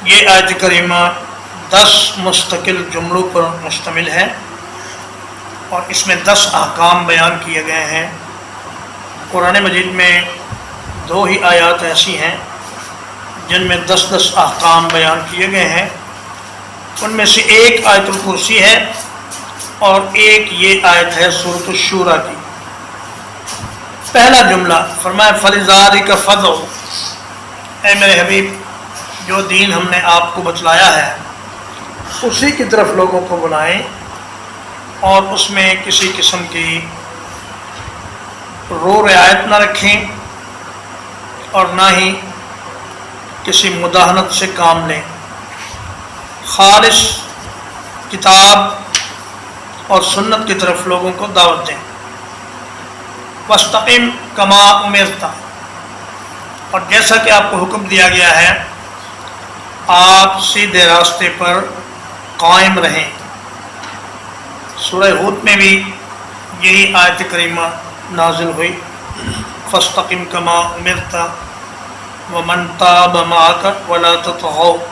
یہ آیت کریمہ 10 مستقل جملوں پر مشتمل ہے اور اس میں 10 احکام بیان کیے گئے ہیں۔ قرآن مجید میں 2 ہی آیات ایسی ہیں جن میں 10 احکام بیان کیے گئے ہیں۔ ان میں سے ایک آیت الکرسی ہے اور ایک یہ آیت ہے سورۃ الشورى کی۔ پہلا جملہ فرمایا فَلِذَٰلِكَ فَادْعُ، اے میرے حبیب جو دین ہم نے آپ کو بتلایا ہے اسی کی طرف لوگوں کو بلائیں اور اس میں کسی قسم کی رو رعایت نہ رکھیں اور نہ ہی کسی مداہنت سے کام لیں، خالص کتاب اور سنت کی طرف لوگوں کو دعوت دیں۔ وَاسْتَقِمْ كَمَا أُمِرْتَ، اور جیسا کہ آپ کو حکم دیا گیا ہے آپ سیدھے راستے پر قائم رہیں۔ سورہ ہود میں بھی یہی آیت کریمہ نازل ہوئی، فَاسْتَقِمْ كَمَا أُمِرْتَ وَمَنْ تَابَ مَعَكَ وَلَا تَطْغَوْا